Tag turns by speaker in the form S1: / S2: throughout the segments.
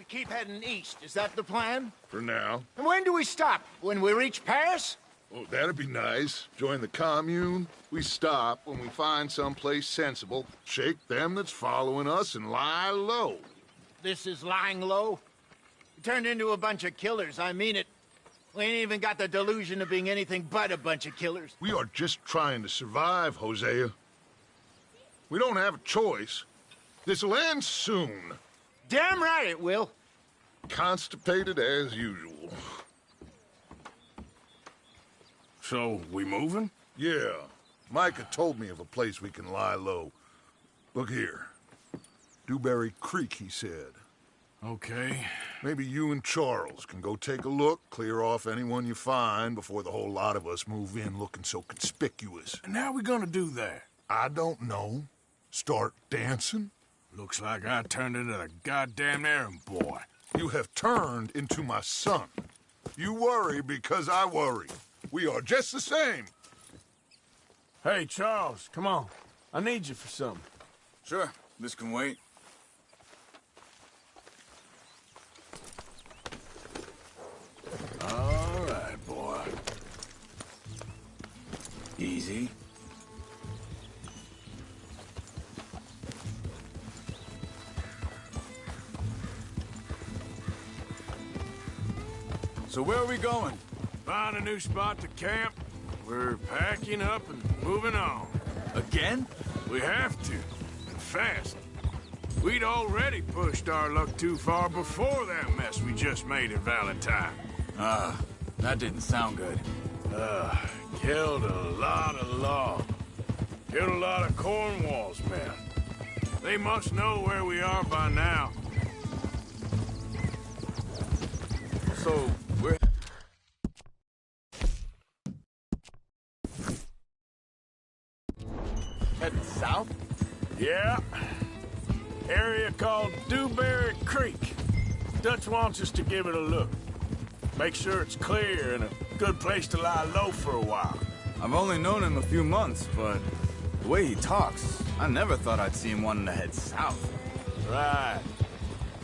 S1: we keep heading east. Is that the plan?
S2: For now.
S1: And when do we stop? When we reach Paris?
S2: Oh, that'd be nice. Join the commune. We stop when we find someplace sensible, shake them that's following us, and lie low.
S1: This is lying low? We turned into a bunch of killers, I mean it. We ain't even got the delusion of being anything but a bunch of killers.
S2: We are just trying to survive, Hosea. We don't have a choice. This'll end soon.
S1: Damn right it will.
S2: Constipated as usual.
S3: So, we moving?
S2: Yeah. Micah told me of a place we can lie low. Look here. Dewberry Creek, he said.
S3: Okay.
S2: Maybe you and Charles can go take a look, clear off anyone you find before the whole lot of us move in looking so conspicuous.
S3: And how we gonna do that?
S2: I don't know. Start dancing?
S3: Looks like I turned into the goddamn errand boy.
S2: You have turned into my son. You worry because I worry. We are just the same.
S3: Hey, Charles, come on. I need you for something.
S4: Sure, this can wait.
S3: All right, boy.
S4: Easy. So where are we going?
S3: Find a new spot to camp. We're packing up and moving on.
S4: Again?
S3: We have to, and fast. We'd already pushed our luck too far before that mess we just made in Valentine.
S4: That didn't sound good.
S3: Killed a lot of law. Killed a lot of Cornwall's men. They must know where we are by now.
S4: So, we're... heading south?
S3: Yeah. Area called Dewberry Creek. Dutch wants us to give it a look. Make sure it's clear and a good place to lie low for a while.
S4: I've only known him a few months, but the way he talks, I never thought I'd see him wanting to head south.
S3: Right.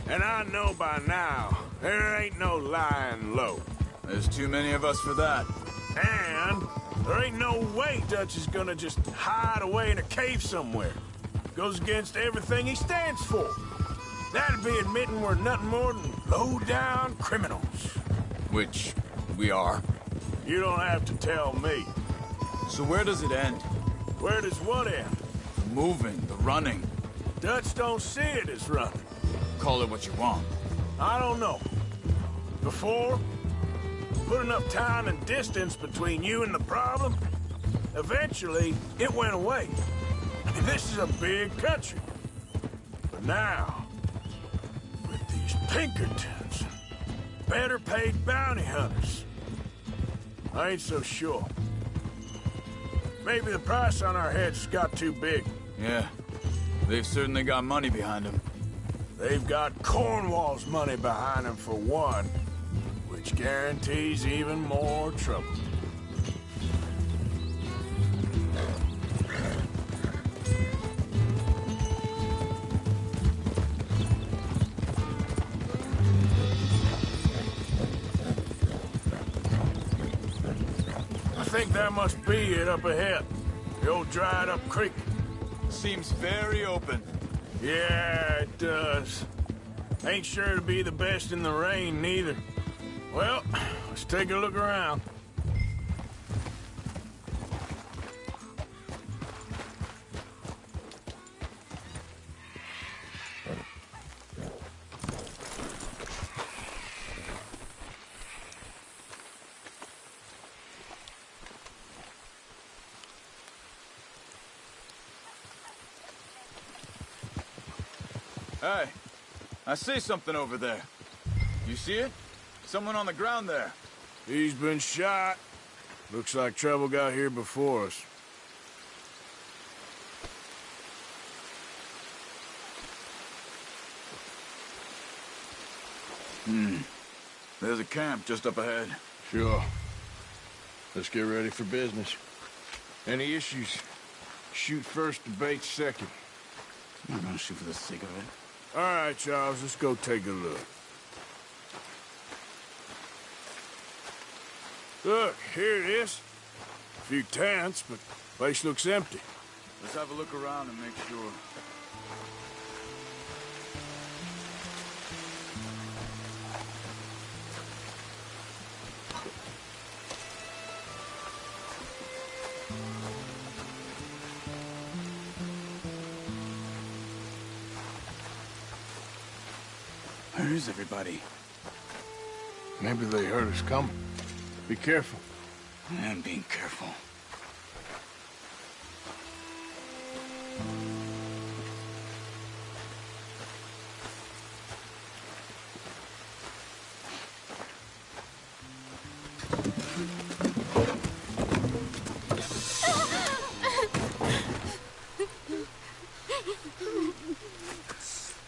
S3: And I know by now, there ain't no lying low.
S4: There's too many of us for that.
S3: And there ain't no way Dutch is gonna just hide away in a cave somewhere. Goes against everything he stands for. That'd be admitting we're nothing more than low-down criminals.
S4: Which we are.
S3: You don't have to tell me.
S4: So where does it end?
S3: Where does what end?
S4: The moving, the running.
S3: Dutch don't see it as running.
S4: Call it what you want.
S3: I don't know. Before, put enough time and distance between you and the problem, eventually it went away. I mean, this is a big country. But now, with these Pinkertons, better paid bounty hunters, I ain't so sure. Maybe the price on our heads got too big.
S4: Yeah, they've certainly got money behind them.
S3: They've got Cornwall's money behind them for one, which guarantees even more trouble. I think that must be it up ahead. The old dried-up creek.
S4: Seems very open.
S3: Yeah, it does. Ain't sure to be the best in the rain, neither. Well, let's take a look around.
S4: Hey, I see something over there. You see it? Someone on the ground there.
S3: He's been shot. Looks like trouble got here before us.
S4: There's a camp just up ahead.
S3: Sure. Let's get ready for business. Any issues? Shoot first, debate second.
S4: I'm not gonna shoot for the sake of it.
S3: All right, Charles, let's go take a look. Look, here it is. A few tents, but place looks empty.
S4: Let's have a look around and make sure. Where is everybody?
S3: Maybe they heard us coming. Be careful.
S4: I am being careful.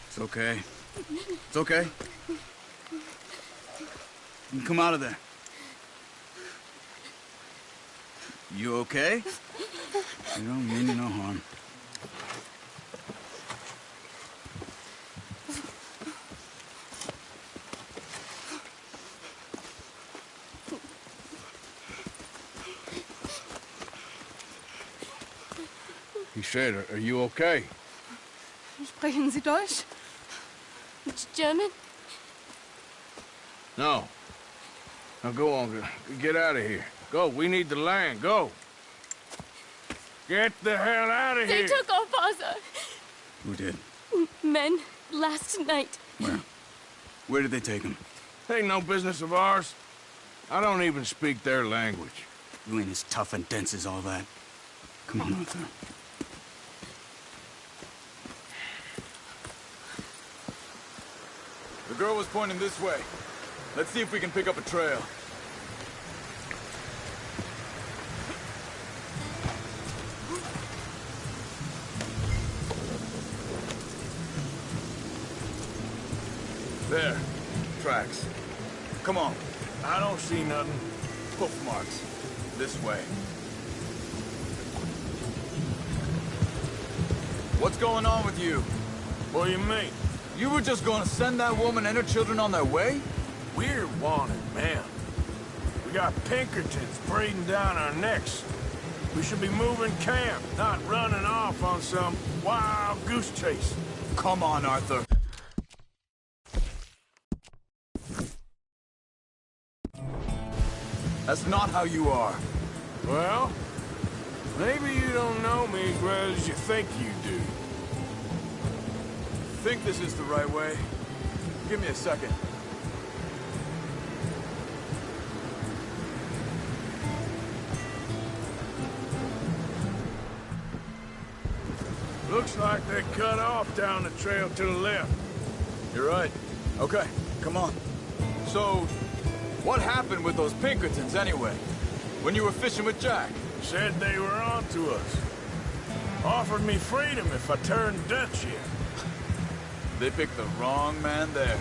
S4: It's okay. It's okay. You can come out of there. You okay? You don't mean you no harm.
S3: He said, are you okay?
S5: Sprechen Sie Deutsch? German?
S3: No. Now go on, get out of here. Go, we need the land, go. Get the hell out of
S5: They
S3: here!
S5: took our father.
S4: Who did?
S5: Men, last night.
S4: Where? Where did they take him?
S3: Ain't no business of ours. I don't even speak their language.
S4: You ain't as tough and dense as all that. Come on, Arthur. The girl was pointing this way. Let's see if we can pick up a trail. There. Tracks. Come on.
S3: I don't see nothing.
S4: Hoof marks. This way. What's going on with you?
S3: What do you mean?
S4: You were just gonna send that woman and her children on their way?
S3: We're wanted, man. We got Pinkertons breathing down our necks. We should be moving camp, not running off on some wild goose chase.
S4: Come on, Arthur. That's not how you are.
S3: Well, maybe you don't know me as well as you think you do.
S4: Think this is the right way? Give me a second.
S3: Looks like they cut off down the trail to the left.
S4: You're right. Okay, come on. So, what happened with those Pinkertons anyway? When you were fishing with Jack?
S3: Said they were on to us. Offered me freedom if I turned Dutch here.
S4: They picked the wrong man there.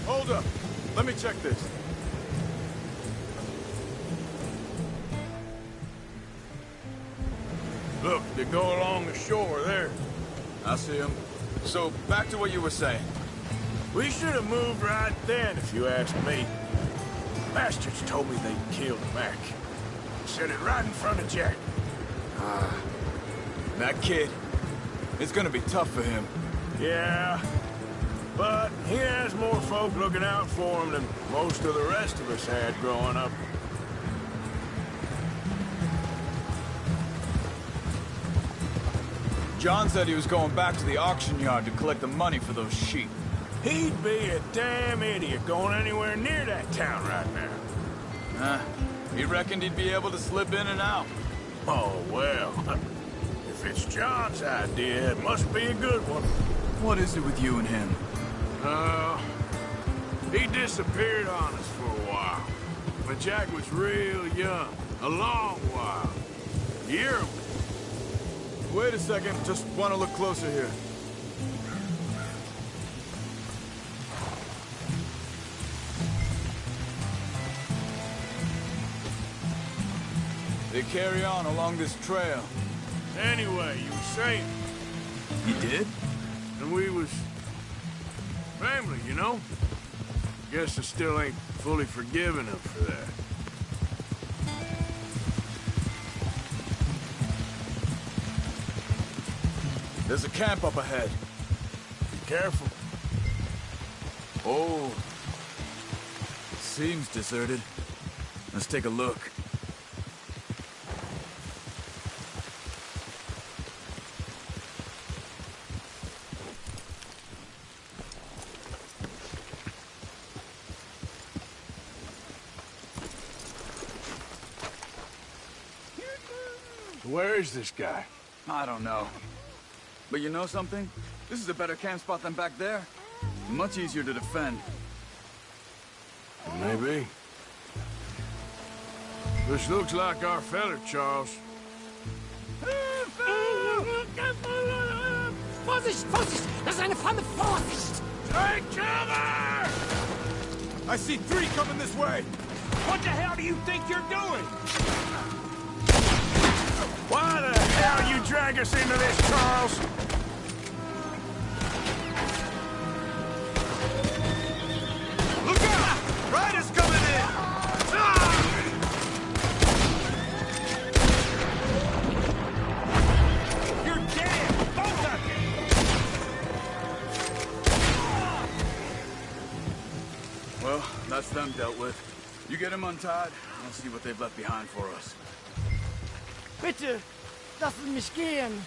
S4: Hold up. Let me check this.
S3: Look, they go along the shore there.
S4: I see him. So, back to what you were saying.
S3: We should have moved right then, if you ask me. Bastards told me they'd killed Mac. Said it right in front of Jack.
S4: That kid. It's gonna be tough for him.
S3: Yeah, but he has more folk looking out for him than most of the rest of us had growing up.
S4: John said he was going back to the auction yard to collect the money for those sheep.
S3: He'd be a damn idiot going anywhere near that town right now.
S4: He reckoned he'd be able to slip in and out.
S3: Oh, well. If it's John's idea, it must be a good one.
S4: What is it with you and him?
S3: He disappeared on us for a while. When Jack was real young. A long while. Year.
S4: Wait a second, just want to look closer here. They carry on along this trail.
S3: Anyway, you were saying.
S4: He did?
S3: And we was family, you know? Guess I still ain't fully forgiven him for that.
S4: There's a camp up ahead.
S3: Be careful.
S4: Oh. Seems deserted. Let's take a look.
S3: Where is this guy?
S4: I don't know. But you know something? This is a better camp spot than back there. Much easier to defend.
S3: Maybe. This looks like our feller, Charles.
S6: Vorsicht, Vorsicht! Das ist eine Pfanne! Vorsicht!
S3: Take cover!
S4: I see 3 coming this way!
S6: What the hell do you think you're doing?
S3: Why the hell you drag us into this, Charles?
S4: Look out! Riders coming in!
S6: You're dead! Both of you!
S4: Well, that's them dealt with. You get them untied, and I'll see what they've left behind for us.
S6: Bitte, lassen mich gehen.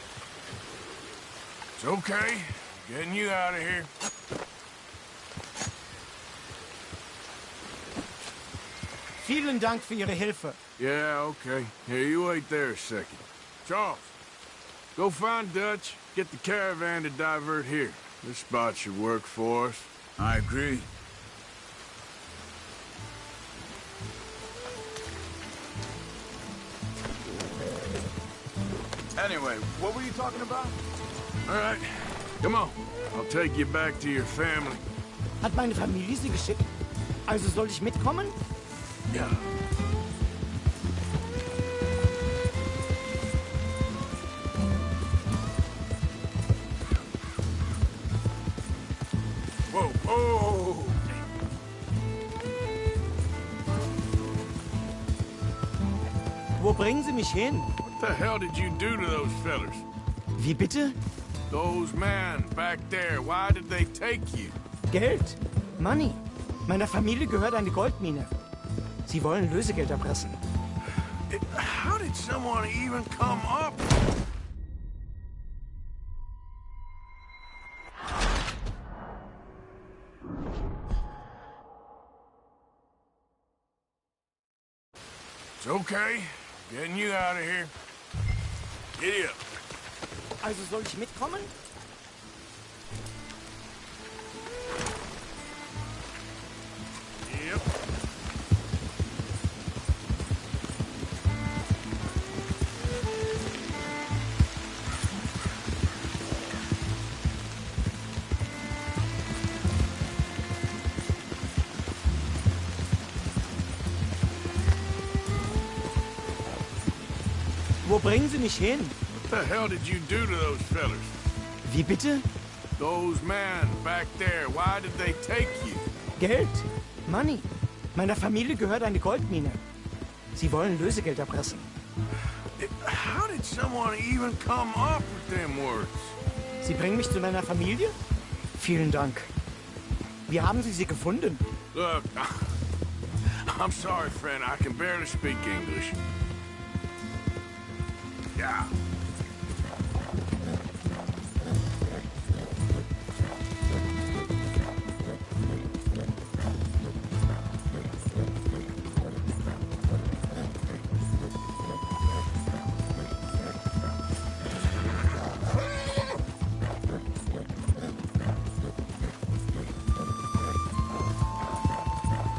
S3: It's okay. Getting you out of here.
S6: Vielen Dank für Ihre Hilfe.
S3: Yeah, okay. Here, you wait there a second. Charles, go find Dutch. Get the caravan to divert here. This spot should work for us.
S4: I agree. Anyway, what were you talking about?
S3: All right, come on. I'll take you back to your family.
S6: Hat meine Familie Sie geschickt? Also soll ich mitkommen?
S3: Yeah. Whoa, whoa!
S6: Wo bringen Sie mich hin?
S3: What the hell did you do to those fellers?
S6: Wie bitte?
S3: Those men back there, why did they take you?
S6: Geld. Money. Meiner Familie gehört eine Goldmine. Sie wollen Lösegeld erpressen.
S3: How did someone even come up? It's okay. Getting you out of here. Giddy up.
S6: Also soll ich mitkommen?
S3: Yep.
S6: Wo bringen Sie mich hin?
S3: What the hell did you do to those fellers?
S6: Wie bitte?
S3: Those men back there, why did they take you?
S6: Geld. Money. Meiner Familie gehört eine Goldmine. Sie wollen Lösegeld erpressen.
S3: How did someone even come up with them words?
S6: Sie bringen mich zu meiner Familie? Vielen Dank. Wie haben Sie sie gefunden?
S3: Look, I'm sorry, friend. I can barely speak English. Yeah.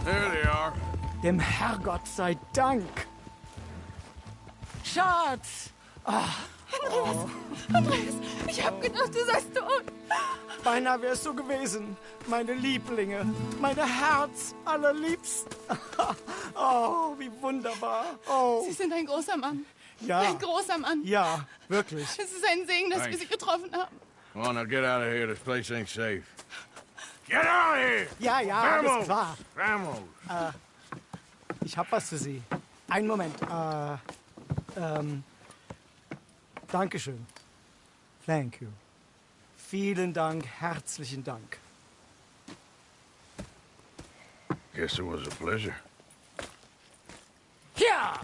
S3: There they are.
S6: Dem Herrgott sei Dank. Schatz!
S5: Andreas, ich hab gedacht, du seist tot.
S6: Beinahe wär's so gewesen. Meine Lieblinge. Meine Herz allerliebst. Oh, wie wunderbar. Oh,
S5: Sie sind ein großer Mann.
S6: ja.
S5: Ein großer Mann.
S6: Ja, wirklich.
S5: Es ist ein Segen, dass wir
S3: Thanks.
S5: Sie getroffen haben.
S3: Come on, now get out of here. This place ain't safe. Get out of here!
S6: Ja, ja, alles
S3: Vamos!
S6: klar.
S3: Vamos!
S6: Ich hab was für Sie. Einen Moment. Dankeschön. Thank you. Vielen Dank, herzlichen Dank.
S3: Guess it was a pleasure.
S6: Ja!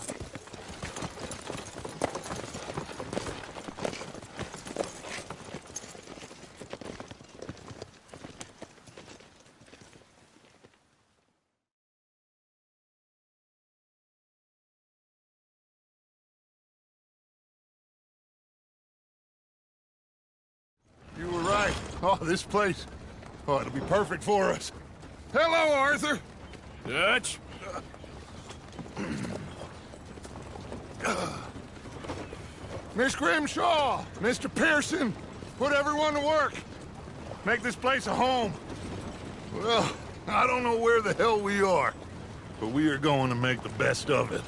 S2: You were right. Oh, this place. Oh, it'll be perfect for us. Hello, Arthur.
S3: Dutch?
S2: Miss Grimshaw, Mr. Pearson, put everyone to work. Make this place a home. Well, I don't know where the hell we are, but we are going to make the best of it.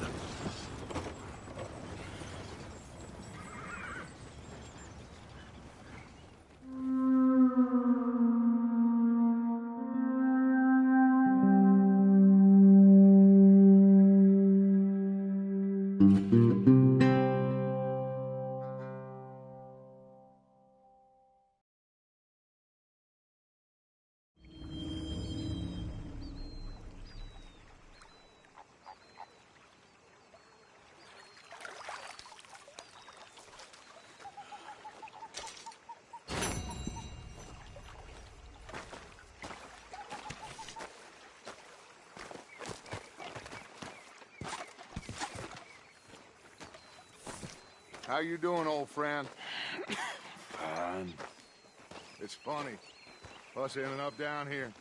S2: How you doing, old friend?
S3: Fine.
S2: It's funny, us ending up down here.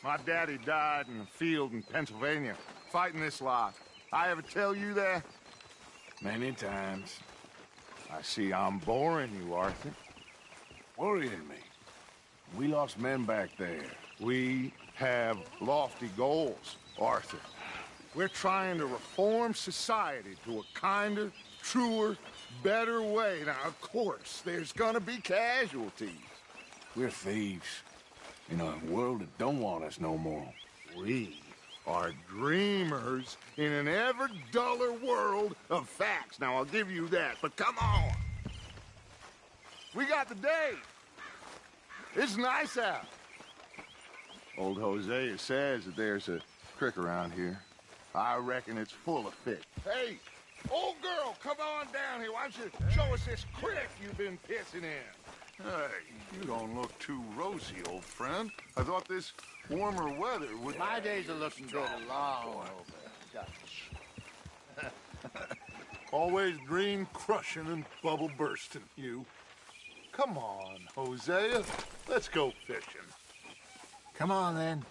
S2: My daddy died in a field in Pennsylvania, fighting this lot. I ever tell you that?
S3: Many times.
S2: I see I'm boring you, Arthur.
S3: Worrying me. We lost men back there.
S2: We have lofty goals, Arthur. We're trying to reform society to a kinder, truer, better way. Now, of course, there's gonna be casualties.
S3: We're thieves. In a world that don't want us no more.
S2: We are dreamers in an ever duller world of facts. Now, I'll give you that, but come on. We got the day. It's nice out. Old Hosea says that there's a creek around here. I reckon it's full of fish. Hey, old girl, come on down here. Why don't you show us this creek you've been pissing in? Hey, you don't look too rosy, old friend. I thought this warmer weather would...
S1: My days are looking good long over.
S2: Always dream crushing and bubble bursting, you. Come on, Hosea. Let's go fishing.
S1: Come on, then.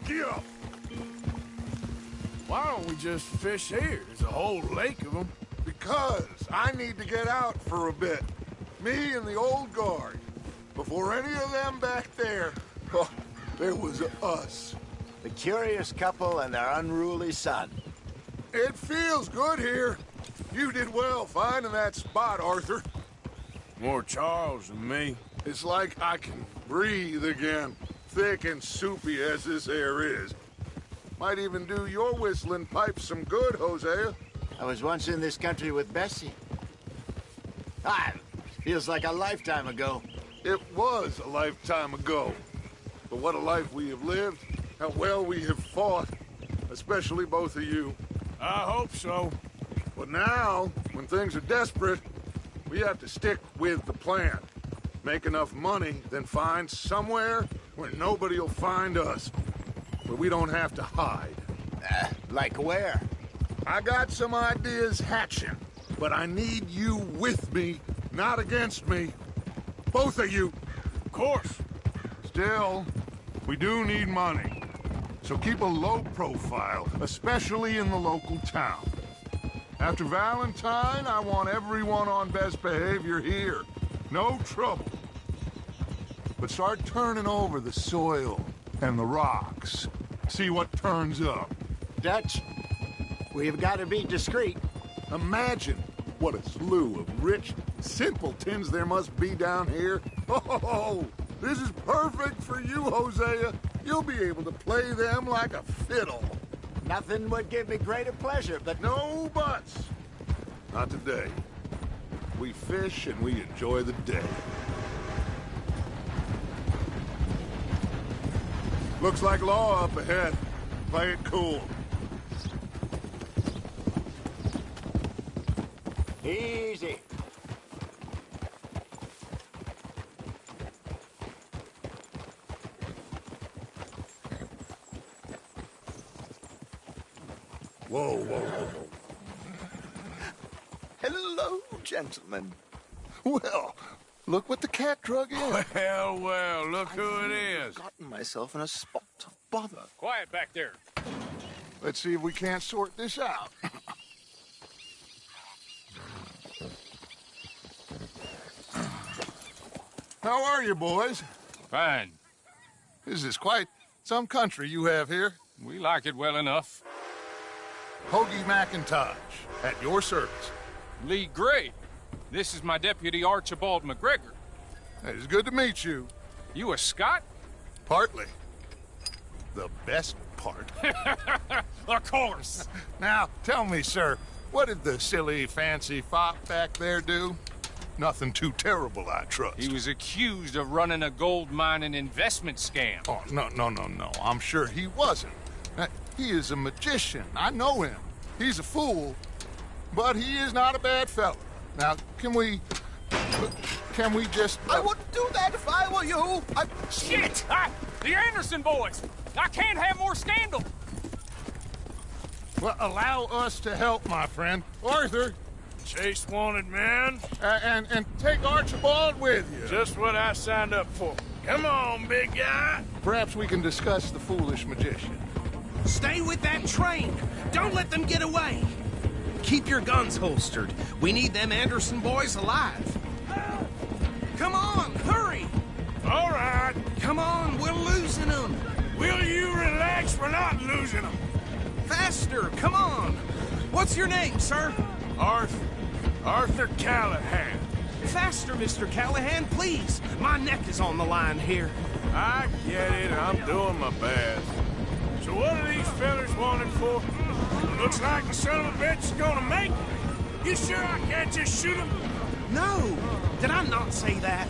S2: Get up!
S3: Why don't we just fish here? There's a whole lake of them.
S2: Because I need to get out for a bit. Me and the old guard. Before any of them back there, oh, there was us.
S1: The curious couple and their unruly son.
S2: It feels good here. You did well finding that spot, Arthur.
S3: More Charles than me.
S2: It's like I can breathe again, thick and soupy as this air is. Might even do your whistling pipes some good, Hosea.
S1: I was once in this country with Bessie. Feels like a lifetime ago.
S2: It was a lifetime ago. But what a life we have lived. How well we have fought. Especially both of you.
S3: I hope so.
S2: But now, when things are desperate, we have to stick with the plan. Make enough money, then find somewhere where nobody will find us. Where we don't have to hide.
S1: Like where?
S2: I got some ideas hatching, but I need you with me, not against me. Both of you.
S3: Of course.
S2: Still, we do need money. So keep a low profile, especially in the local town. After Valentine, I want everyone on best behavior here. No trouble. But start turning over the soil and the rocks. See what turns up.
S1: Dutch, we've got to be discreet.
S2: Imagine What a slew of rich simpletons there must be down here. Oh, this is perfect for you, Hosea. You'll be able to play them like a fiddle.
S1: Nothing would give me greater pleasure, but
S2: No buts. Not today. We fish and we enjoy the day. Looks like law up ahead. Play it cool.
S1: easy.
S2: Whoa, whoa, whoa.
S7: Hello, gentlemen.
S2: Well, look what the cat drug in.
S3: Well, well, look who it is.
S7: Gotten myself in a spot of bother.
S3: Quiet back there.
S2: Let's see if we can't sort this out. How are you, boys?
S8: Fine.
S2: This is quite some country you have here.
S8: We like it well enough.
S2: Hoagie McIntosh, at your service.
S8: Lee Gray. This is my deputy Archibald McGregor.
S2: It's good to meet you.
S8: You a Scot?
S2: Partly. The best part.
S8: Of course.
S2: Now, tell me, sir, what did the silly, fancy fop back there do? Nothing too terrible, I trust.
S8: He was accused of running a gold mining investment scam.
S2: Oh, no. I'm sure he wasn't. He is a magician. I know him. He's a fool, but he is not a bad fellow. Now, can we just...
S7: I wouldn't do that if I were you.
S8: Shit! The Anderson boys! I can't have more scandal!
S2: Well, allow us to help, my friend. Arthur,
S3: Chase wanted man.
S2: and take Archibald with you.
S3: Just what I signed up for. Come on, big guy.
S2: Perhaps we can discuss the foolish magician.
S9: Stay with that train. Don't let them get away. Keep your guns holstered. We need them Anderson boys alive. Come on, hurry.
S3: All right.
S9: Come on, we're losing them.
S3: Will you relax? We're not losing them.
S9: Faster, come on. What's your name, sir?
S3: Arthur Callahan.
S9: Faster, Mr. Callahan, please. My neck is on the line here.
S3: I get it. I'm doing my best. So what are these fellas wanted for? Looks like the son of a bitch is gonna make it. You sure I can't just shoot him?
S9: No, did I not say that?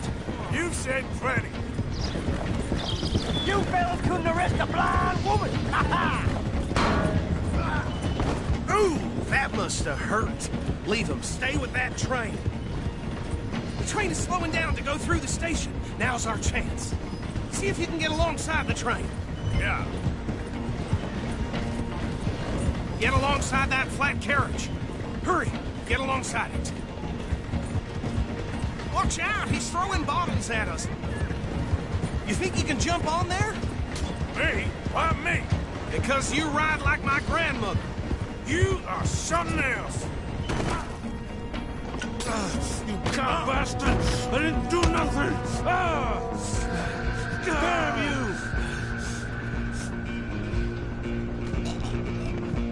S3: You said plenty.
S6: You fellas couldn't arrest a blind woman!
S9: Ooh, that must have hurt. Leave them. Stay with that train. The train is slowing down to go through the station. Now's our chance. See if you can get alongside the train.
S3: Yeah.
S9: Get alongside that flat carriage. Hurry, get alongside it. Watch out, he's throwing bottles at us. You think you can jump on there?
S3: Me? Why me?
S9: Because you ride like my grandmother.
S3: You are something else. You cow bastard! I didn't do nothing! Damn you!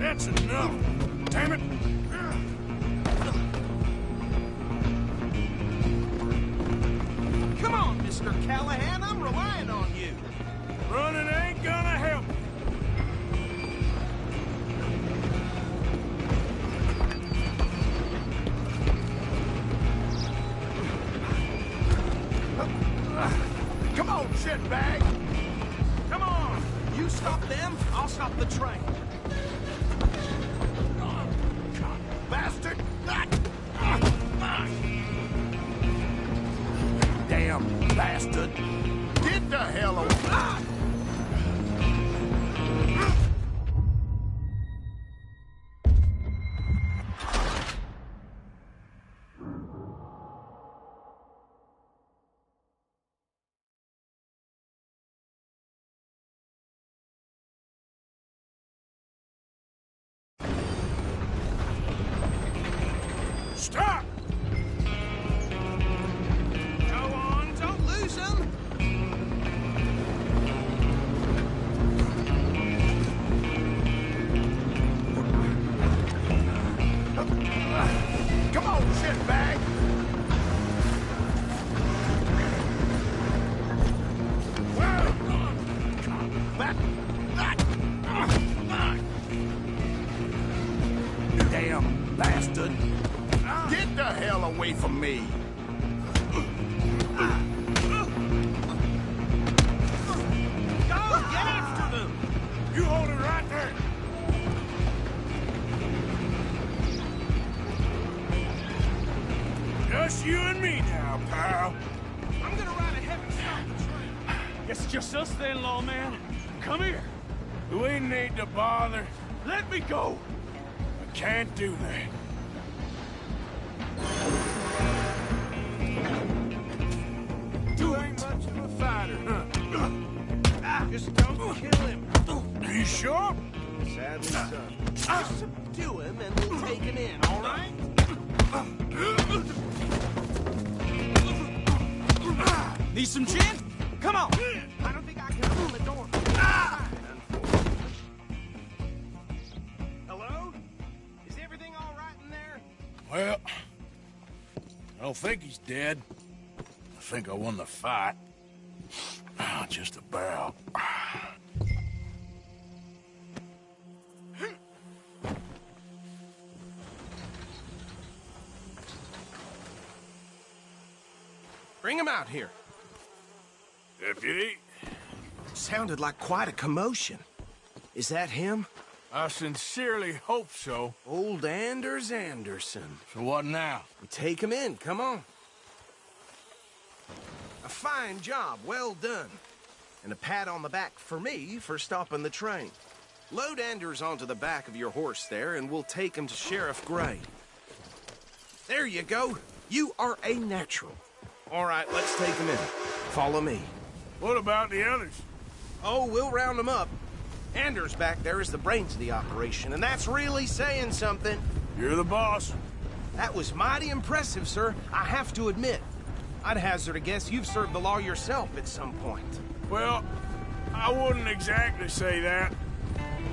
S3: That's enough! Damn it!
S9: Come on, Mr. Callahan, I'm relying on you.
S3: Running ain't gonna help.
S2: Come on, shitbag!
S9: Come on, you stop them, I'll stop the train.
S2: Bastard!
S9: Damn bastard.
S2: Get the hell away! shitbag!
S9: Damn bastard.
S2: Get the hell away from me!
S9: Go, get after them!
S3: You hold it right there. Just you and me now, pal.
S9: I'm gonna ride ahead and stop the train.
S8: Guess it's just us then, lawman. Come here.
S3: We need to bother.
S8: Let me go.
S3: I can't do that. You ain't much of a fighter, huh?
S9: Just don't kill him.
S3: Are you sure?
S9: Sadly, son. Just subdue him and we'll take him in, all right?
S6: Need some gin? Come on.
S9: I don't think I can open the door. Hello? Is everything all right in there?
S3: Well, I don't think he's dead. I think I won the fight. Just about.
S9: Bring him out here.
S3: Deputy,
S9: Sounded like quite a commotion. Is that him?
S3: I sincerely hope so.
S9: Old Anders Anderson.
S3: So what now?
S9: Take him in, come on. A fine job, well done. And a pat on the back for me for stopping the train. Load Anders onto the back of your horse there, and we'll take him to Sheriff Gray. There you go. You are a natural. All right, let's take him in. Follow me.
S3: What about the others?
S9: Oh, we'll round them up. Anders back there is the brains of the operation, and that's really saying something.
S3: You're the boss.
S9: That was mighty impressive, sir. I have to admit. I'd hazard a guess you've served the law yourself at some point.
S3: Well, I wouldn't exactly say that.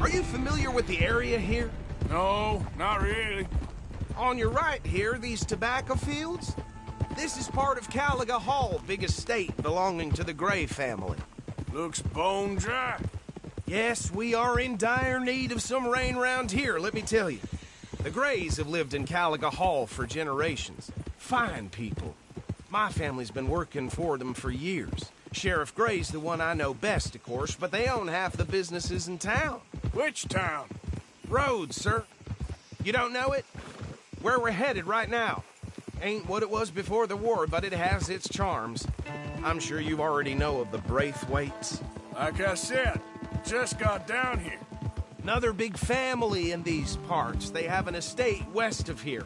S9: Are you familiar with the area here?
S3: No, not really.
S9: On your right here, these tobacco fields? This is part of Caliga Hall, big estate belonging to the Gray family.
S3: Looks bone dry.
S9: Yes, we are in dire need of some rain round here, let me tell you. The Grays have lived in Caliga Hall for generations. Fine people. My family's been working for them for years. Sheriff Gray's the one I know best, of course, but they own half the businesses in town.
S3: Which town?
S9: Rhodes, sir. You don't know it? Where we're headed right now. Ain't what it was before the war, but it has its charms. I'm sure you already know of the Braithwaites.
S3: Like I said, just got down here.
S9: Another big family in these parts. They have an estate west of here.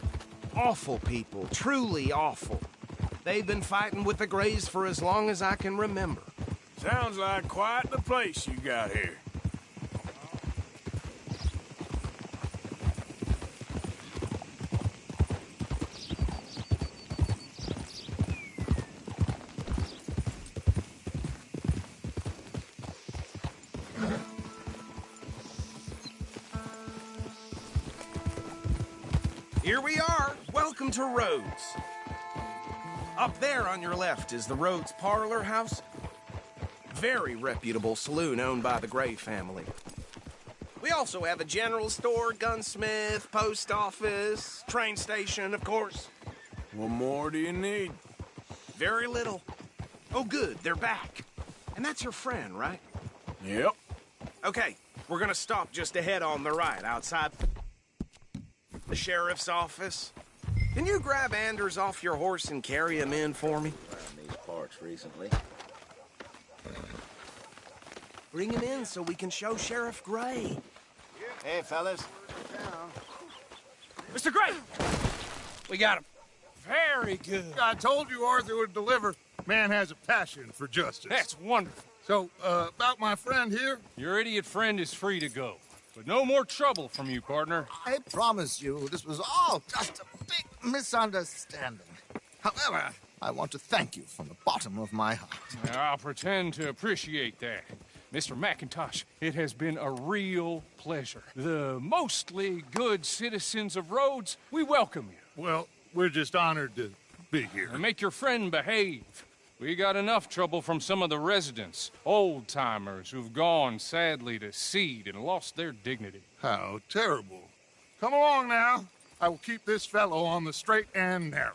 S9: Awful people, truly awful. They've been fighting with the Grays for as long as I can remember.
S3: Sounds like quite the place you got here.
S9: Here we are. Welcome to Rhodes. Up there on your left is the Rhodes Parlor House. Very reputable saloon owned by the Gray family. We also have a general store, gunsmith, post office, train station, of course.
S3: What more do you need?
S9: Very little. Oh, good, they're back. And that's your friend, right?
S3: Yep.
S9: Okay, we're gonna stop just ahead on the right, outside the sheriff's office. Can you grab Anders off your horse and carry him in for me?
S7: Around these parts recently.
S9: Bring him in so we can show Sheriff Gray.
S1: Hey, fellas.
S8: Mr. Gray! We got him. Very good.
S2: I told you Arthur would deliver. Man has a passion for justice.
S8: That's wonderful.
S2: So, about my friend here?
S8: Your idiot friend is free to go. But no more trouble from you, partner.
S7: I promise you, this was all just a big misunderstanding. However, I want to thank you from the bottom of my heart.
S8: Now, I'll pretend to appreciate that. Mr. McIntosh, it has been a real pleasure. The mostly good citizens of Rhodes, we welcome you.
S2: Well, we're just honored to be here.
S8: And make your friend behave. We got enough trouble from some of the residents, old-timers who've gone, sadly, to seed and lost their dignity.
S2: How terrible. Come along now. I will keep this fellow on the straight and narrow.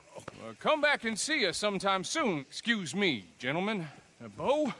S8: Come back and see us sometime soon. Excuse me, gentlemen. Bo,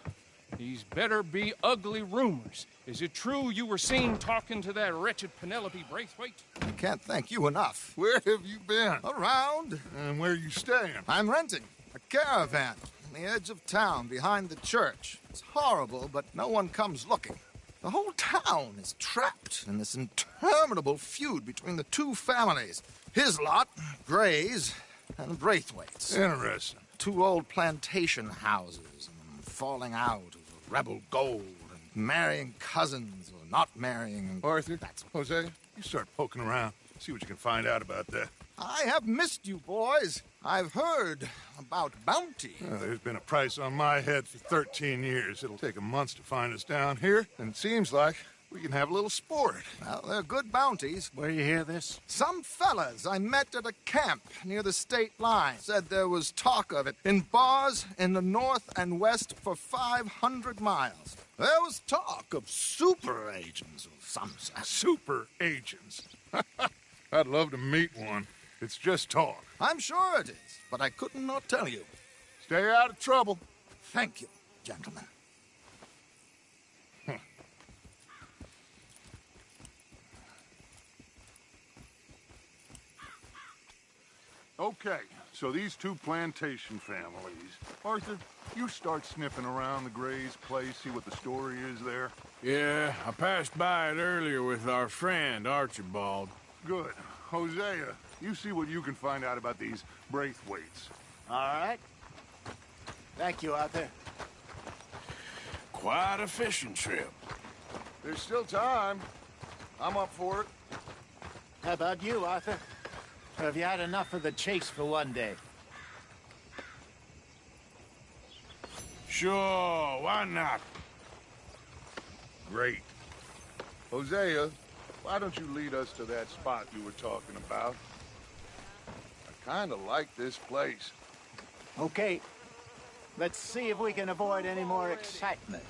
S8: these better be ugly rumors. Is it true you were seen talking to that wretched Penelope Braithwaite?
S7: I can't thank you enough.
S2: Where have you been?
S7: Around.
S2: And where are you staying?
S7: I'm renting a caravan on the edge of town behind the church. It's horrible, but no one comes looking. The whole town is trapped in this interminable feud between the two families. His lot, Gray's, and Braithwaite's.
S2: Interesting.
S7: Two old plantation houses, and falling out over rebel gold, and marrying cousins or not marrying.
S2: Arthur, Jose, you start poking around. See what you can find out about that.
S7: I have missed you, boys. I've heard about bounty.
S2: There's been a price on my head for 13 years. It'll take a month to find us down here, and it seems like we can have a little sport.
S7: Well, they're good bounties.
S1: Where you hear this?
S7: Some fellas I met at a camp near the state line said there was talk of it in bars in the north and west for 500 miles. There was talk of super agents of some sort.
S2: Super agents. I'd love to meet one. It's just talk.
S7: I'm sure it is, but I couldn't not tell you.
S2: Stay out of trouble.
S7: Thank you, gentlemen.
S2: Okay, so these two plantation families. Arthur, you start sniffing around the Gray's place, see what the story is there.
S3: Yeah, I passed by it earlier with our friend, Archibald.
S2: Good. Hosea, you see what you can find out about these Braithwaites.
S1: All right. Thank you, Arthur.
S3: Quite a fishing trip.
S2: There's still time. I'm up for it.
S1: How about you, Arthur? Or have you had enough of the chase for one day?
S3: Sure, why not?
S2: Great. Hosea, why don't you lead us to that spot you were talking about? I kind of like this place.
S1: Okay. Let's see if we can avoid any more excitement.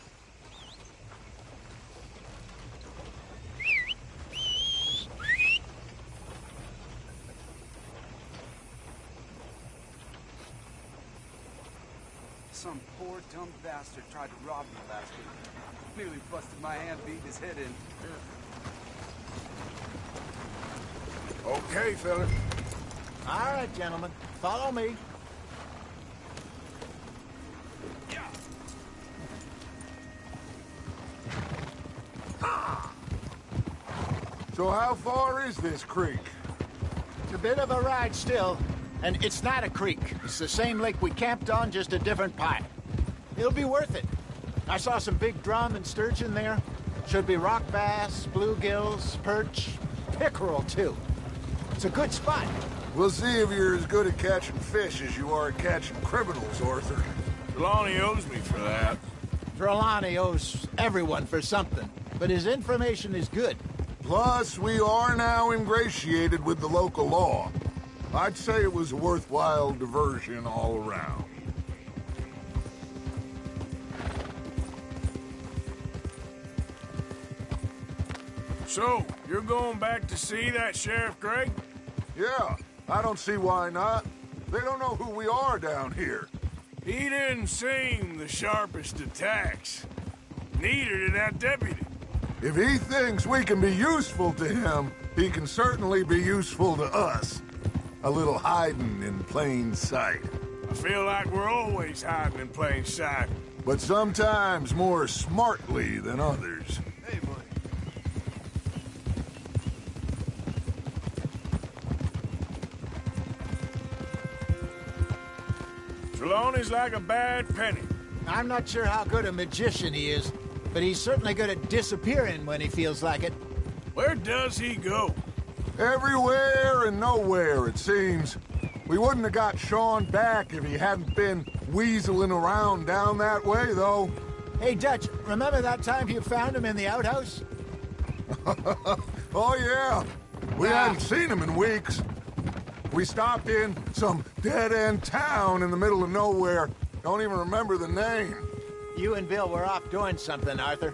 S10: Some poor dumb bastard tried to rob me last week. Nearly busted my hand beating his head in.
S2: Okay, fella.
S1: All right, gentlemen. Follow me.
S2: So how far is this creek?
S1: It's a bit of a ride still, and it's not a creek. It's the same lake we camped on, just a different pipe. It'll be worth it. I saw some big drum and sturgeon there. Should be rock bass, bluegills, perch, pickerel, too. It's a good spot.
S2: We'll see if you're as good at catching fish as you are at catching criminals, Arthur.
S3: Trelawney owes me for that.
S1: Trelawney owes everyone for something, but his information is good.
S2: Plus, we are now ingratiated with the local law. I'd say it was a worthwhile diversion all around.
S3: So, you're going back to see that Sheriff Gray?
S2: Yeah, I don't see why not. They don't know who we are down here.
S3: He didn't seem the sharpest attacks. Neither did that deputy.
S2: If he thinks we can be useful to him, he can certainly be useful to us. A little hiding in plain sight.
S3: I feel like we're always hiding in plain sight.
S2: But sometimes more smartly than others.
S10: Hey, buddy.
S3: Trelawney's like a bad penny.
S1: I'm not sure how good a magician he is, but he's certainly good at disappearing when he feels like it.
S3: Where does he go?
S2: Everywhere and nowhere, it seems. We wouldn't have got Sean back if he hadn't been weaseling around down that way, though.
S1: Hey, Dutch, remember that time you found him in the outhouse?
S2: Oh, yeah. We hadn't seen him in weeks. We stopped in some dead-end town in the middle of nowhere. Don't even remember the name.
S1: You and Bill were off doing something, Arthur.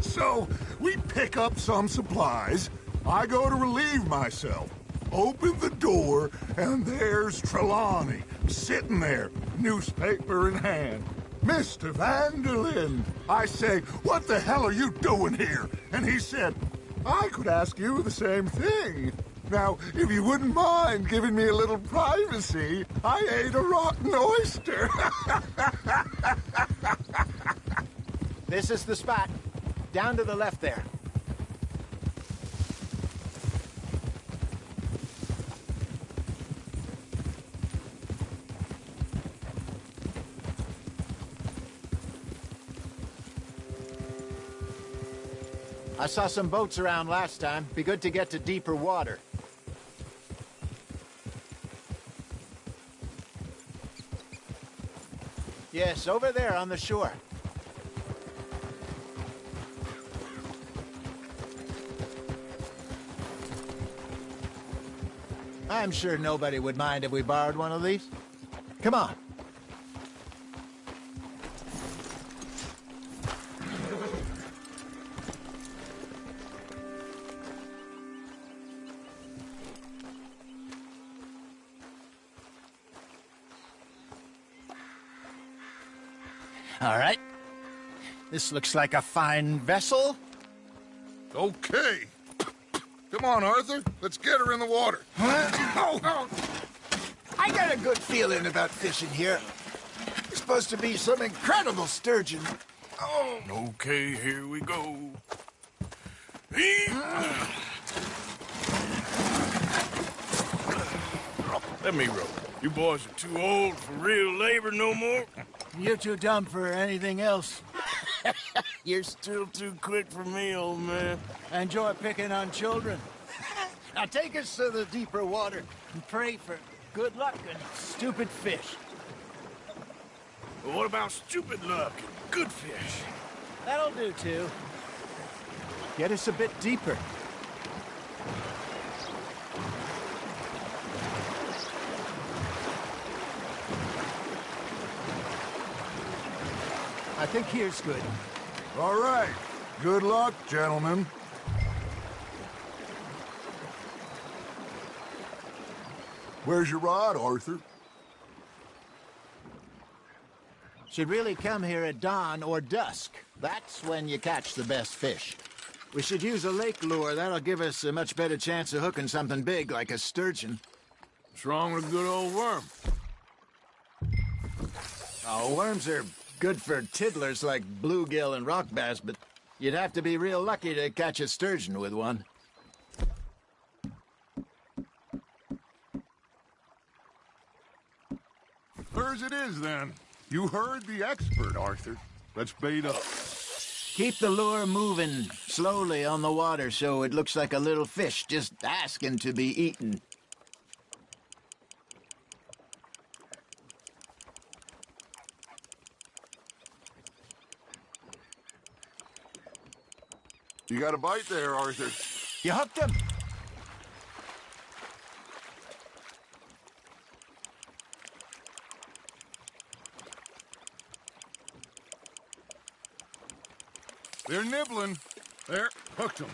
S2: So, we pick up some supplies. I go to relieve myself. Open the door, and there's Trelawney, sitting there, newspaper in hand. Mr. Vanderlyn. I say, what the hell are you doing here? And he said, I could ask you the same thing. Now, if you wouldn't mind giving me a little privacy, I ate a rotten oyster.
S1: This is the spot. Down to the left there. I saw some boats around last time. Be good to get to deeper water. Yes, over there on the shore. I'm sure nobody would mind if we borrowed one of these. Come on. All right. This looks like a fine vessel.
S2: Okay. Come on, Arthur. Let's get her in the water.
S1: Oh. I got a good feeling about fishing here. It's supposed to be some incredible sturgeon.
S3: Oh. Okay, here we go. Let me row. You boys are too old for real labor no more.
S1: You're too dumb for anything else.
S3: You're still too quick for me, old man.
S1: Enjoy picking on children. Now take us to the deeper water and pray for good luck and stupid fish.
S3: But what about stupid luck and good fish?
S1: That'll do, too. Get us a bit deeper. I think here's good.
S2: All right. Good luck, gentlemen. Where's your rod, Arthur?
S1: Should really come here at dawn or dusk. That's when you catch the best fish. We should use a lake lure. That'll give us a much better chance of hooking something big like a sturgeon.
S3: What's wrong with a good old worm?
S1: Oh, worms are good for tiddlers like bluegill and rock bass, but you'd have to be real lucky to catch a sturgeon with one.
S2: Hers it is, then. You heard the expert, Arthur. Let's bait up.
S1: Keep the lure moving slowly on the water so it looks like a little fish just asking to be eaten.
S2: You got a bite there, Arthur.
S1: You hooked him?
S2: They're nibbling. There, hooked them.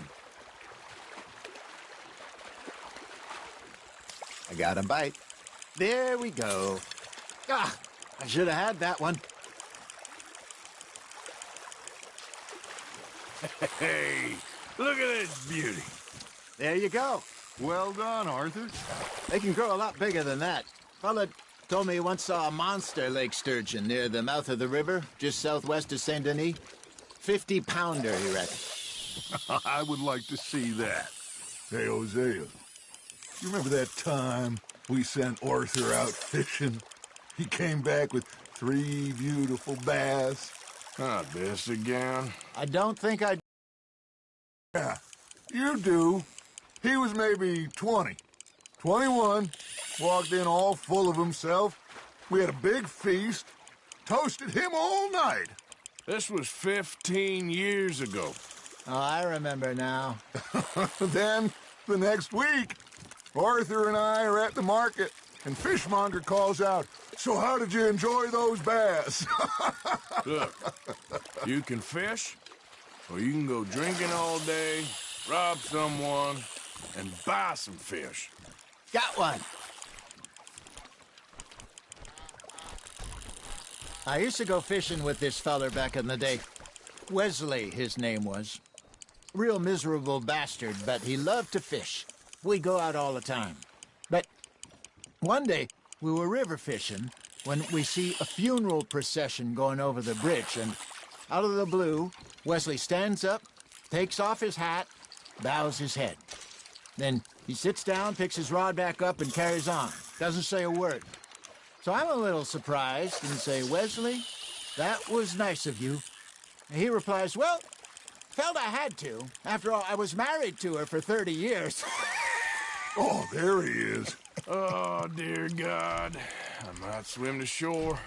S1: I got a bite. There we go. Ah, I should have had that one.
S3: Hey, look at this beauty.
S1: There you go.
S2: Well done, Arthur.
S1: They can grow a lot bigger than that. Fella told me he once saw a monster lake sturgeon near the mouth of the river, just southwest of Saint Denis. 50-pounder, he reckons.
S2: I would like to see that. Hey, Hosea, you remember that time we sent Arthur out fishing? He came back with 3 beautiful bass.
S3: Not this again.
S1: I don't think I...
S2: Yeah, you do. He was maybe 20. 21. Walked in all full of himself. We had a big feast. Toasted him all night.
S3: This was 15 years ago.
S1: Oh, I remember now.
S2: Then, the next week, Arthur and I are at the market, and Fishmonger calls out, "So how did you enjoy those bass?"
S3: Look, you can fish, or you can go drinking all day, rob someone, and buy some fish.
S1: Got one. I used to go fishing with this feller back in the day. Wesley, his name was. Real miserable bastard, but he loved to fish. We'd go out all the time. But one day, we were river fishing when we see a funeral procession going over the bridge, and out of the blue, Wesley stands up, takes off his hat, bows his head. Then he sits down, picks his rod back up, and carries on. Doesn't say a word. So I'm a little surprised and say, "Wesley, that was nice of you." And he replies, "Well, felt I had to. After all, I was married to her for 30 years.
S2: Oh, there he is.
S3: Oh, dear God. I might swim to shore.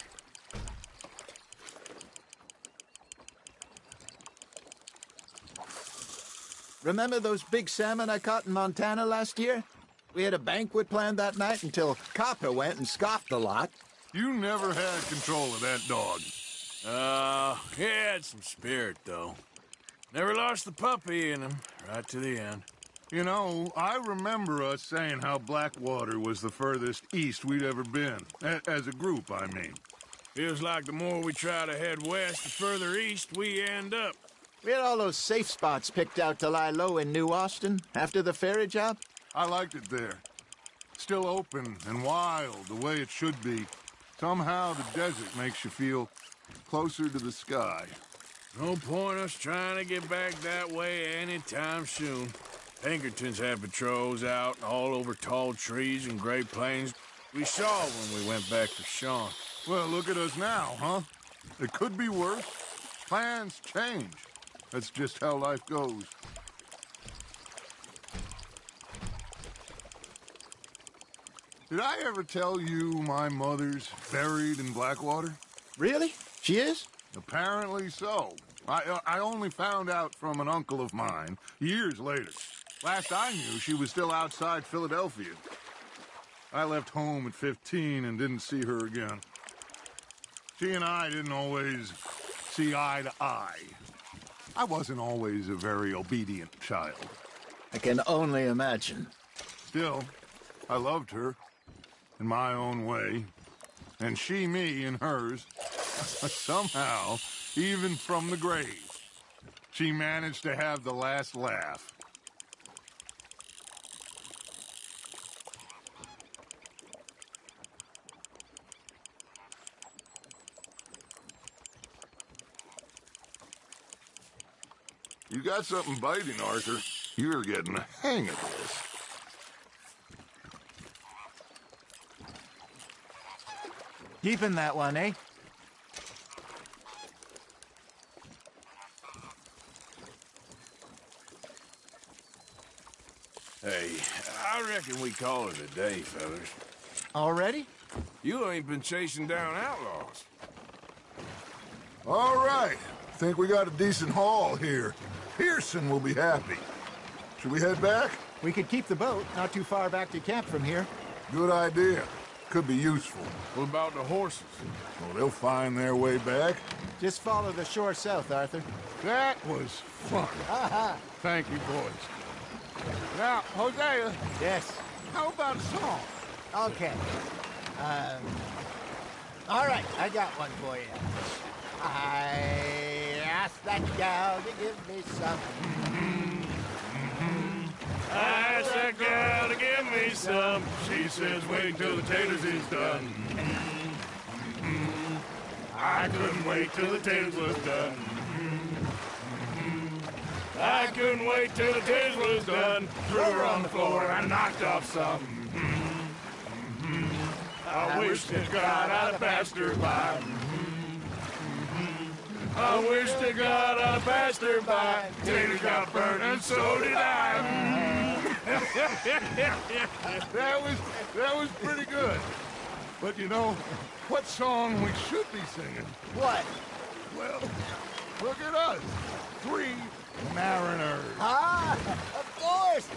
S1: Remember those big salmon I caught in Montana last year? We had a banquet planned that night until Copper went and scoffed a lot.
S2: You never had control of that dog.
S3: He had some spirit, though. Never lost the puppy in him, right to the end.
S2: You know, I remember us saying how Blackwater was the furthest east we'd ever been. As a group, I mean.
S3: Feels like the more we try to head west, the further east we end up.
S1: We had all those safe spots picked out to lie low in New Austin after the ferry job.
S2: I liked it there. Still open and wild, the way it should be. Somehow the desert makes you feel closer to the sky.
S3: No point us trying to get back that way anytime soon. Pinkertons had patrols out all over tall trees and Great Plains. We saw when we went back to Sean.
S2: Well, look at us now, huh? It could be worse. Plans change. That's just how life goes. Did I ever tell you my mother's buried in Blackwater?
S1: Really? She is?
S2: Apparently so. I only found out from an uncle of mine years later. Last I knew, she was still outside Philadelphia. I left home at 15 and didn't see her again. She and I didn't always see eye to eye. I wasn't always a very obedient child.
S1: I can only imagine.
S2: Still, I loved her in my own way, and she me in hers. Somehow, even from the grave, she managed to have the last laugh. You got something biting, Arthur. You're getting the hang of this.
S1: Keeping that one, eh?
S3: Hey, I reckon we call it a day, fellas.
S1: Already?
S3: You ain't been chasing down outlaws.
S2: All right. Think we got a decent haul here. Pearson will be happy. Should we head back?
S1: We could keep the boat not too far back to camp from here.
S2: Good idea. Could be useful.
S3: What about the horses?
S2: Well, they'll find their way back.
S1: Just follow the shore south, Arthur.
S2: That was fun. Thank you, boys. Now, Hosea,
S1: Yes.
S2: how about a song?
S1: Okay. All right, I got one for you. I asked that gal to give me some.
S3: I asked that gal to give me some. She says, wait till the taters is done. I couldn't wait till the taters was done. I couldn't wait till the taters was done. Threw her on the floor and I knocked off some. I wish to God I'd have passed her by. I wish to God I'd have passed her by. Taters got burned and so did I.
S2: That was pretty good. But you know, what song we should be singing?
S1: What?
S2: Well, look at us. 3 mariners.
S1: Ah, of course.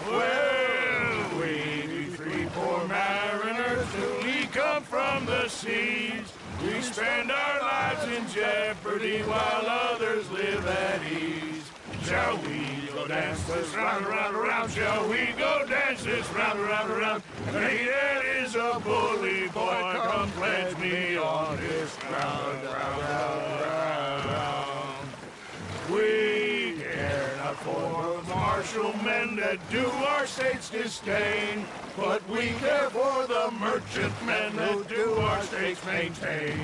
S3: Well, We three poor mariners, newly come from the seas. We spend our lives in jeopardy while others live at ease. Shall we go dance this round, around, around? Shall we go dance this round, around, around? Hey, that is a bully boy, come pledge me on this ground, round. We care not for the martial men that do our state's disdain, but we care for the merchant men that do our state's maintain.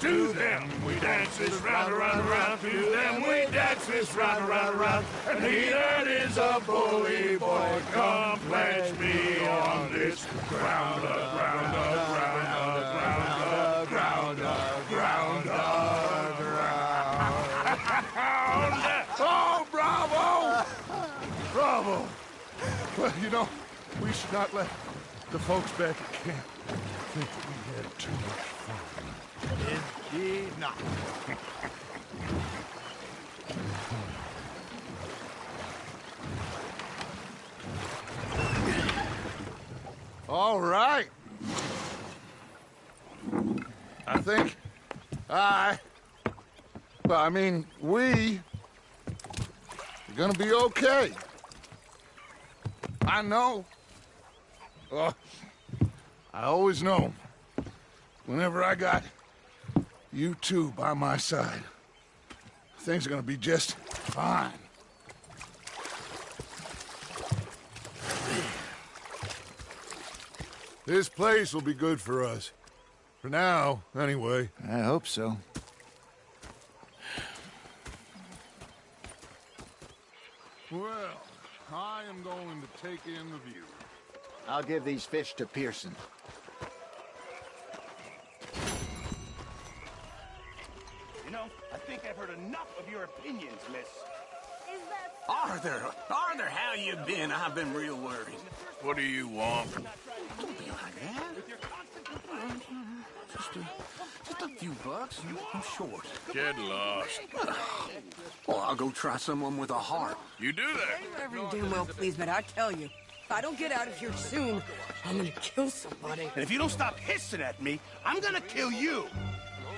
S3: To them we dance this round, around, around. To them we dance this round, around, around. And he that is a bully boy, come pledge me on this ground, ground, ground, ground, ground, ground, ground. Oh, bravo! Bravo! Well, you know, we should not let the folks back at camp think we had too much fun.
S7: Indeed not.
S2: All right. I think we are gonna be okay. I know. I always know. Whenever I got you two by my side, things are gonna be just fine. This place will be good for us. For now, anyway.
S7: I hope so.
S2: Well, I am going to take in the view.
S1: I'll give these fish to Pearson.
S9: You know, I think I've heard enough of your opinions, miss.
S11: Arthur, how you been? I've been real worried.
S3: What do you want?
S11: Don't be like that. Just a few bucks. I'm short.
S3: Get lost.
S11: Well, I'll go try someone with a heart.
S3: You do that?
S12: Every damn well please, but I tell you, if I don't get out of here soon, I'm gonna kill somebody.
S9: And if you don't stop hissing at me, I'm gonna kill you.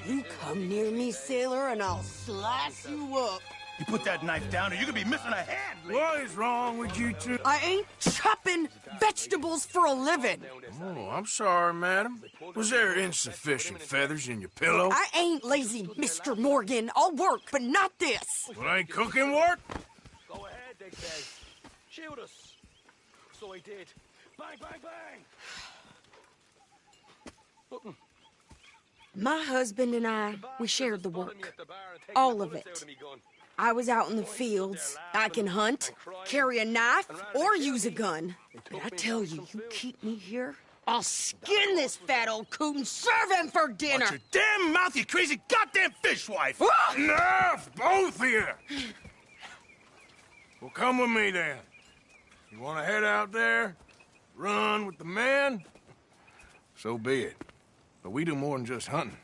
S12: You come near me, sailor, and I'll slice you up.
S9: You put that knife down or you're gonna be missing a hand.
S3: What is wrong with you two?
S12: I ain't chopping vegetables for a living.
S3: Oh, I'm sorry, madam. Was there insufficient feathers in your pillow?
S12: I ain't lazy, Mr. Morgan. I'll work, but not this.
S3: Well, ain't cooking work?
S9: Go ahead, they said. Shoot us. So he did. Bang, bang, bang.
S12: My husband and I, we shared the work. All of it. I was out in the fields. I can hunt, carry a knife, or use a gun. But I tell you, you keep me here, I'll skin this fat old coot and serve him for dinner.
S9: Watch your damn mouth, you crazy goddamn fishwife!
S3: Enough, both of you! Well, come with me, then. You want to head out there, run with the men? So be it. But we do more than just hunting.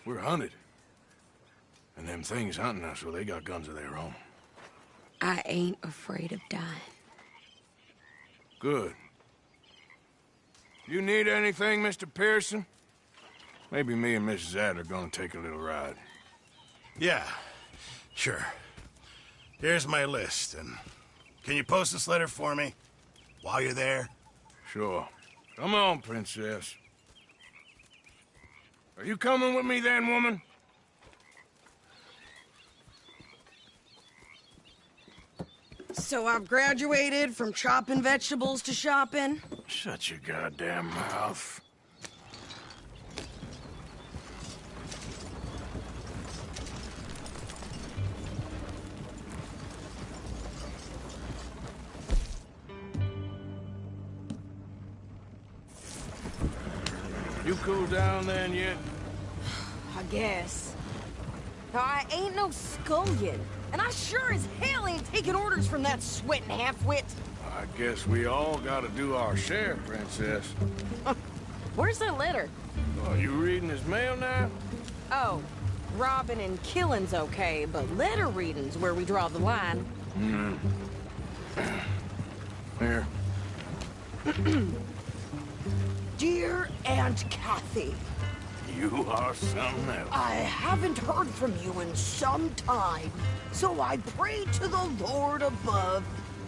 S3: We're hunted. And them things hunting us, well, they got guns of their own.
S12: I ain't afraid of dying.
S3: Good. You need anything, Mr. Pearson? Maybe me and Mrs. Ad are gonna take a little ride.
S9: Yeah, sure. Here's my list, and can you post this letter for me while you're there?
S3: Sure. Come on, Princess. Are you coming with me then, woman?
S12: So I've graduated from chopping vegetables to shopping?
S3: Shut your goddamn mouth. You cool down then yet?
S12: I guess. Now, I ain't no scullion, and I sure as hell ain't taking orders from that sweating half-wit.
S3: I guess we all gotta do our share, Princess.
S12: Where's that letter?
S3: Oh, you reading his mail now?
S12: Oh, robbing and killing's okay, but letter reading's where we draw the line.
S3: Here.
S12: Dear Aunt Kathy,
S3: You are something else.
S12: I haven't heard from you in some time, so I pray to the Lord above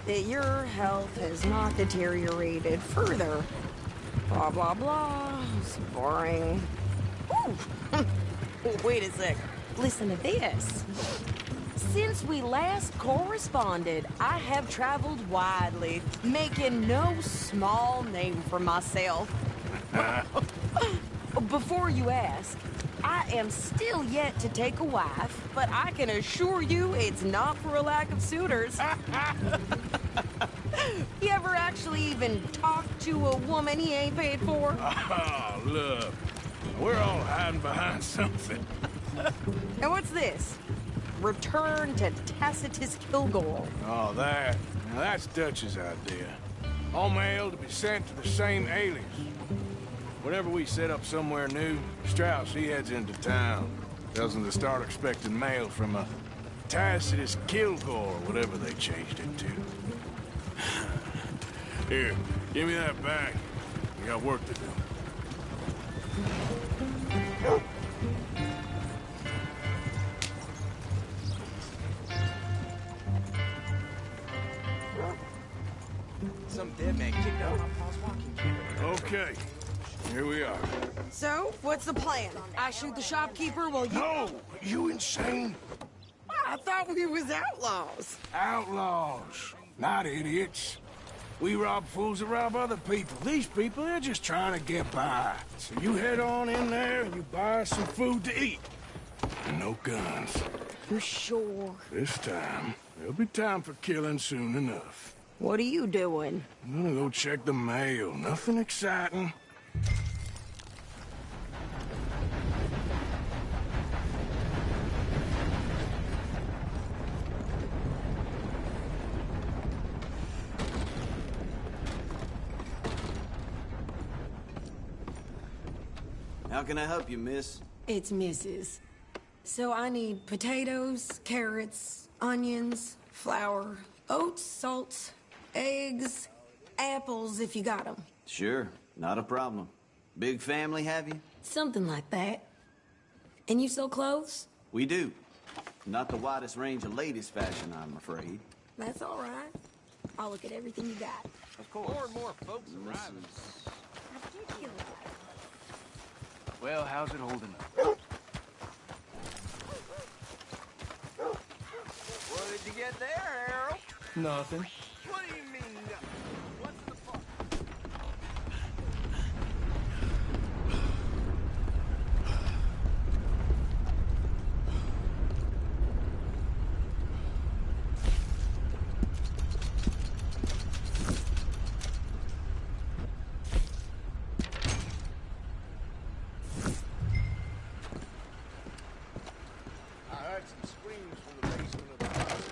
S12: that your health has not deteriorated further. Blah, blah, blah. It's boring. Ooh. Wait a sec. Listen to this. Since we last corresponded, I have traveled widely, making no small name for myself. Before you ask, I am still yet to take a wife, but I can assure you it's not for a lack of suitors. You ever actually even talk to a woman he ain't paid for?
S3: Oh, look. We're all hiding behind something.
S12: And what's this? Return to Tacitus Kilgore.
S3: Oh, that. Now, that's Dutch's idea. All mail to be sent to the same alias. Whenever we set up somewhere new, Strauss, he heads into town. Tells them to start expecting mail from a Tacitus Kilgore, or whatever they changed it to. Here, give me that back. We got work to do.
S6: Some dead man kicked out my pa's walking camera.
S3: Okay, here we are.
S12: So, what's the plan? I shoot the shopkeeper while you...
S3: No! You insane?
S12: I thought we was outlaws.
S3: Outlaws, not idiots. We rob fools that rob other people. These people, they're just trying to get by. So you head on in there and you buy some food to eat. And no guns.
S12: You sure?
S3: This time, there'll be time for killing soon enough.
S12: What are you doing?
S3: I'm gonna go check the mail. Nothing exciting.
S10: How can I help you, miss?
S12: It's Mrs. So I need potatoes, carrots, onions, flour, oats, salt, eggs, apples if you got them.
S10: Sure, not a problem. Big family, have you?
S12: Something like that. And you sell clothes?
S10: We do. Not the widest range of ladies' fashion, I'm afraid.
S12: That's all right. I'll look at everything you got.
S10: Of course.
S8: More and more folks arriving.
S12: Ridiculous.
S8: Well, how's it holding up?
S11: What did you get there, Harold?
S6: Nothing.
S11: What do you mean, nothing? What's in the pot?
S2: I heard some screams from the basement of the hospital.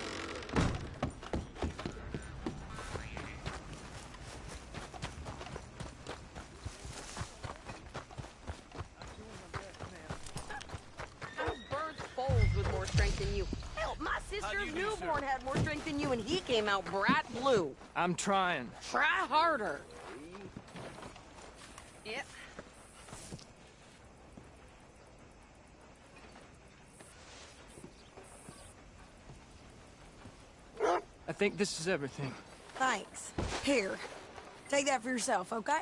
S12: Those birds foals with more strength than you. Hell, my sister's newborn had more strength than you, and he came out bright blue.
S6: I'm trying.
S12: Try harder. Yep.
S6: I think this is everything.
S12: Thanks. Here, take that for yourself, okay?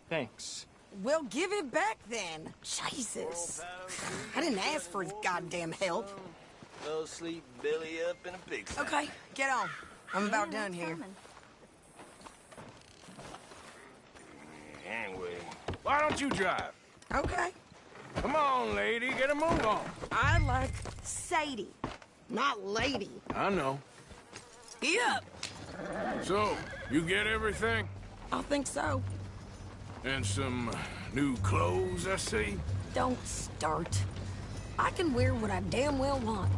S6: Thanks.
S12: We'll give it back then. Jesus. I didn't ask for his goddamn help.
S11: Fell asleep, belly up in a pigsty.
S12: Okay, get on. I'm about done here.
S3: Anyway, why don't you drive?
S12: Okay.
S3: Come on, lady, get a move on.
S12: I like Sadie, not lady.
S3: I know.
S12: Yep.
S3: So, you get everything?
S12: I think so.
S3: And some new clothes, I see?
S12: Don't start. I can wear what I damn well want.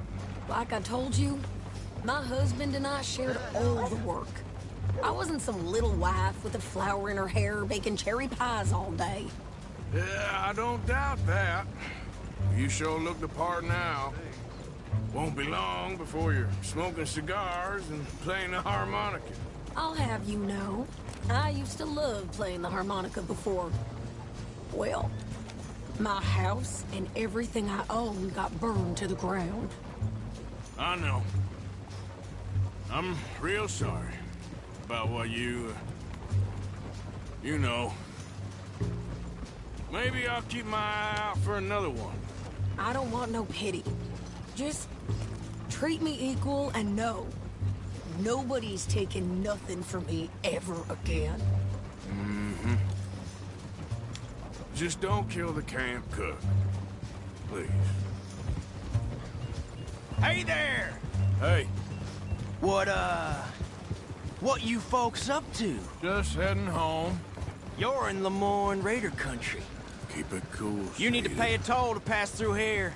S12: Like I told you, my husband and I shared all the work. I wasn't some little wife with a flower in her hair baking cherry pies all day.
S3: Yeah, I don't doubt that. You sure look the part now. Won't be long before you're smoking cigars and playing the harmonica.
S13: I'll have you know, I used to love playing the harmonica before. Well, my house and everything I owned got burned to the ground.
S3: I know. I'm real sorry about what you know. Maybe I'll keep my eye out for another one.
S13: I don't want no pity. Just treat me equal and know nobody's taking nothing from me ever again.
S3: Mm-hmm. Just don't kill the camp cook. Please.
S14: Hey there!
S3: Hey.
S14: What you folks up to?
S3: Just heading home.
S14: You're in Lemoyne Raider country.
S3: Keep it cool,
S14: You need to
S3: Skeeter.
S14: pay a toll to pass through here.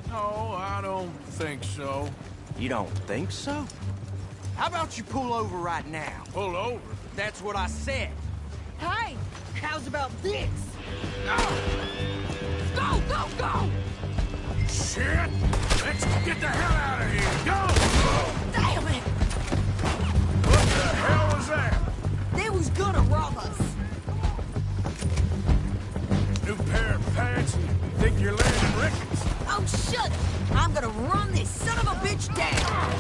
S3: No, I don't think so.
S14: You don't think so? How about you pull over right now?
S3: Pull over?
S14: That's what I said.
S12: Hey, how's about this?
S13: Go, go, go!
S3: Shit! Let's get the hell out of here! Go!
S13: Damn it!
S3: What the hell was that?
S13: They was gonna rob us.
S3: New pair of pants and think you're landing rickets.
S13: Oh, shut it! I'm gonna run this son of a bitch down!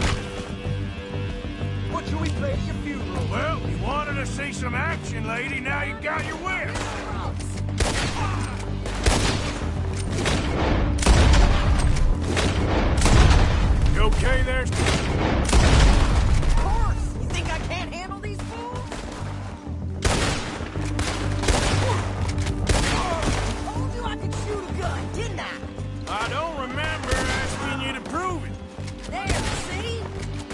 S14: What should we play at your funeral?
S3: Well, you wanted to see some action, lady. Now you got your wish. You okay there?
S13: Of course! You think I can't handle these fools? I told you I could shoot a gun, didn't I?
S3: I don't remember asking you to prove it.
S13: There, see?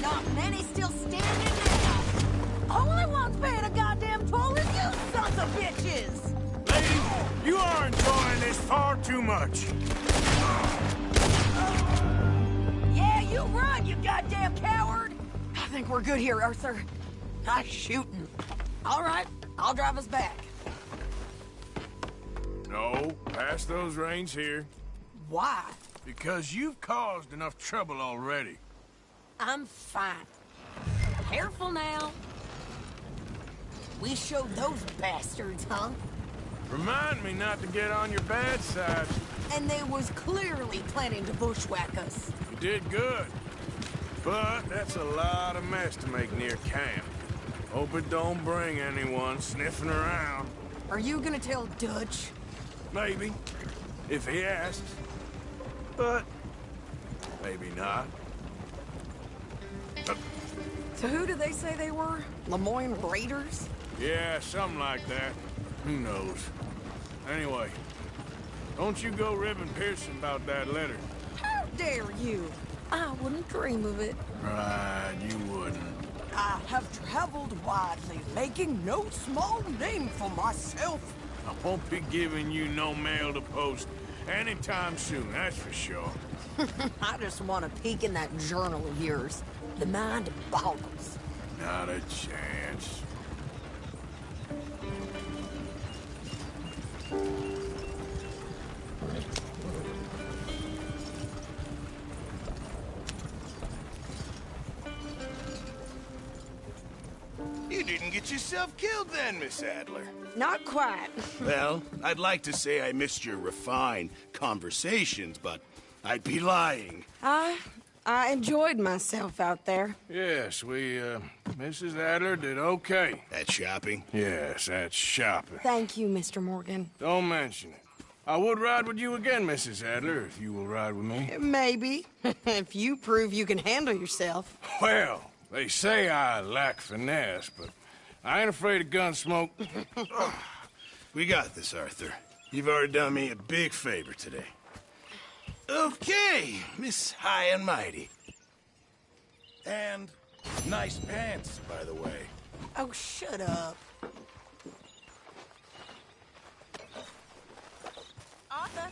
S13: Not many still standing now. Only one's paying a goddamn toll is you sons of bitches!
S3: Lady, you are enjoying this far too much.
S13: Yeah, you run, you goddamn coward! I think we're good here, Arthur. Nice shooting. All right, I'll drive us back.
S3: No, pass those reins here.
S13: Why?
S3: Because you've caused enough trouble already.
S13: I'm fine. Careful now. We showed those bastards, huh?
S3: Remind me not to get on your bad side.
S13: And they was clearly planning to bushwhack us.
S3: You did good. But that's a lot of mess to make near camp. Hope it don't bring anyone sniffing around.
S13: Are you gonna tell Dutch?
S3: Maybe, if he asks. But maybe not.
S13: So who do they say they were? Lemoyne Raiders?
S3: Yeah, something like that. Who knows? Anyway, don't you go ribbing Pearson about that letter.
S13: How dare you? I wouldn't dream of it.
S3: Right, you wouldn't.
S13: I have traveled widely, making no small name for myself.
S3: I won't be giving you no mail to post anytime soon, that's for sure.
S13: I just want to peek in that journal of yours. The mind boggles.
S3: Not a chance.
S15: You didn't get yourself killed then, Miss Adler.
S12: Not quite.
S15: Well, I'd like to say I missed your refined conversations, but I'd be lying.
S12: I enjoyed myself out there.
S3: Yes, Mrs. Adler did okay.
S15: That shopping?
S3: Yes, that's shopping.
S12: Thank you, Mr. Morgan.
S3: Don't mention it. I would ride with you again, Mrs. Adler, if you will ride with me.
S12: Maybe. If you prove you can handle yourself.
S3: Well, they say I lack finesse, but I ain't afraid of gun smoke.
S15: We got this, Arthur. You've already done me a big favor today. Okay, Miss High and Mighty. And nice pants, by the way.
S13: Oh, shut up.
S12: Arthur,